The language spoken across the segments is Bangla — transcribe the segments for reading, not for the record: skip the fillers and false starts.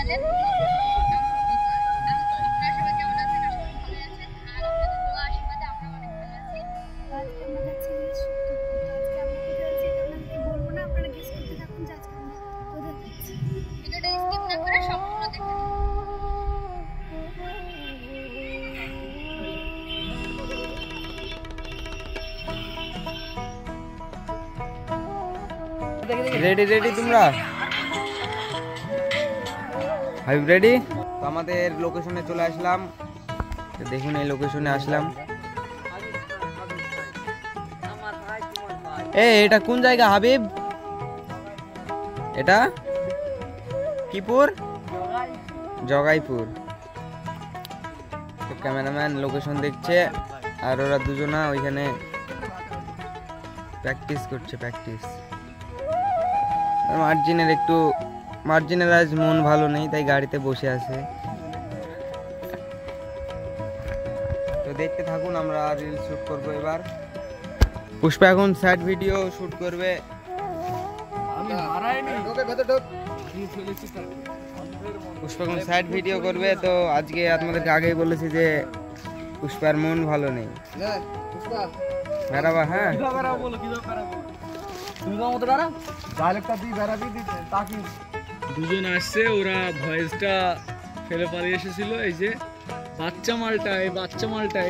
ছিলেন। আপনারা সবাই কেমন আছেন? আশা করি ভালো আছেন। আর আপনাদের দোয়া আশীর্বাদে আমরা অনেক ভালো আছি। আজকে আমরা যাচ্ছি রিলস শুট করতে। তো আজকে আমরা কোথায় যাচ্ছি এটা আপনাদেরকে বলবো না, আপনারা গেস করতে থাকুন যে আজকে আমরা কোথায় যাচ্ছি। ভিডিওটা স্কিপ না করে সম্পূর্ণ দেখুন। রেডি রেডি তোমরা হাবিব রেডি? তো আমাদের লোকেশনে চলে আসলাম। তো দেখুন এই লোকেশনে আসলাম। এটা কোন জায়গা হাবিব? এটা কিপুর, জগাইপুর। তো ক্যামেরাম্যান লোকেশন দেখছে আর ওরা দুজনা ওইখানে প্র্যাকটিস করছে। মার্জিনের আজ মন ভালো নেই, তাই গাড়িতে বসে আছে। তো দেখতে থাকুন, আমরা রিল শুট করব এবার। পুষ্পা এখন স্যাড ভিডিও শুট করবে। পুষ্পা এখন স্যাড ভিডিও করবে। তো আজকে আপনাদেরকে আগেই বলেছি যে পুষ্পার মন ভালো নেই। বেড়াবা? হ্যাঁ দুজন আসছে, ওরা ভয়েসটা ফেলে পালিয়ে এসেছিল। এই যে বাচ্চা মালটা,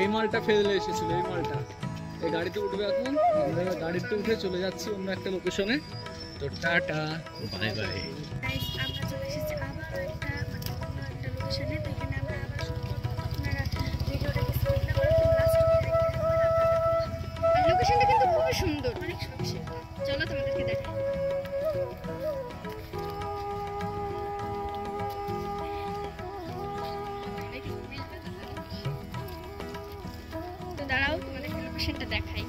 এই মালটা ফেলে এসেছিল। এই মালটা এই গাড়িতে উঠবে। এখন আমরা গাড়িতে উঠে চলে যাচ্ছি অন্য একটা লোকেশনে। তো টাটা, বাই বাই। গাইস, আমরা চলে এসেছি আবার একটা অন্য একটা লোকেশনে। তো এখানে আমরা আবার শুট করব। তো আপনারা ভিডিওটাকে স্কিপ না করে একদম লাস্ট অবধি দেখতে থাকুন। আর লোকেশনটা কিন্তু খুবই সুন্দর, অনেক সুন্দর। চলো তোমাদেরকে দেখাই। তো দাঁড়াও, তোমাদের লোকেশনটা দেখাই।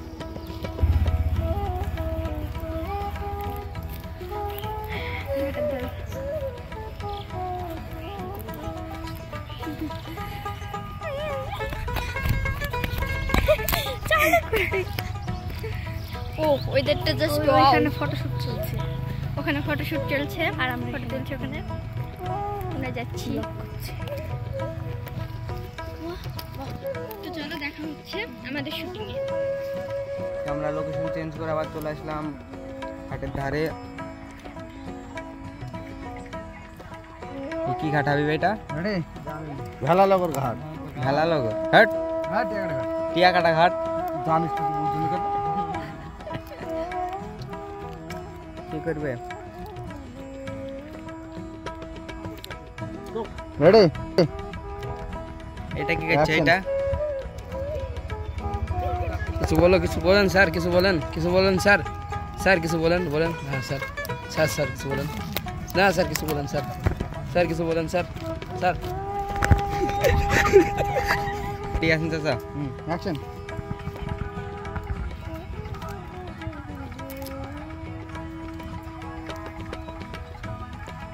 ও ওয়েদারটা জাস্ট ওখানে ফটোশুট চলছে। ওখানে ফটোশুট চলছে আর আমরা ফটো তুলছি। ওখানে আমরা যাচ্ছি। তো চলো দেখা হচ্ছে আমাদের শুটিং এ। আমরা লোকেশন চেঞ্জ করে আবার চলে আসলাম ঘাটের ধারে। কি ঘাট হাবিব এটা? ভেলালগর ঘাট। ভেলালগর ঘাট? টিয়াকাটা ঘাট। জানিস তো বুঝলি কেন? কি করবে? রেডি? এটা কি করছে? এটা কিছু বলো, কিছু বলেন স্যার, কিছু বলেন স্যার। স্যার কিছু বলেন। হ্যাঁ স্যার, স্যার কিছু বলেন। না স্যার কিছু বলেন স্যার। স্যার কিছু বলেন স্যার। ঠিক আছে চাচা। অ্যাকশন।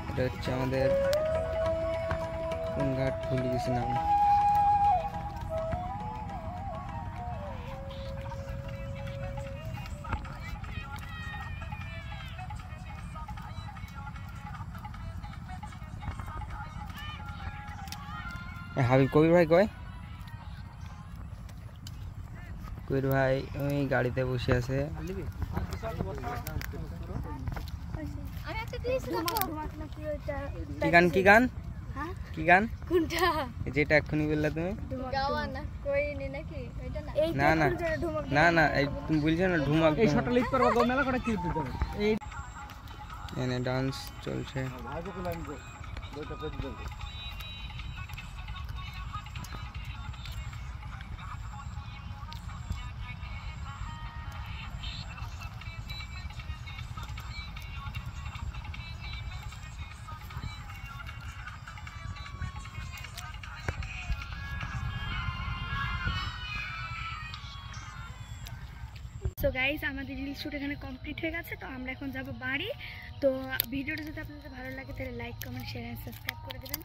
এটা হচ্ছে আমাদের কোন ঘাট ভুলে গেছি নাম। হাবিব কবির ভাই কয়? কবির ভাই ওই গাড়িতে বসে আছে। কি গান? হ্যাঁ? কি গান? কোনটা? যেটা এক্ষুনি বললা তুমি? গাওয়ানা কইনি নাকি ওইটা না? এই না না না এই তুমি বলছো না ঢুমাক। এই শটটা লিক করব, গো মেলা করে ক্লিপ দিতে হবে। এই এনে ডান্স চলছে। সো গাইস, আমাদের রিল শুট এখানে কমপ্লিট হয়ে গেছে। তো আমরা এখন যাব বাড়ি। তো ভিডিওটা যদি আপনাদের ভালো লাগে তাহলে like, comment, share and subscribe করে দেবেন।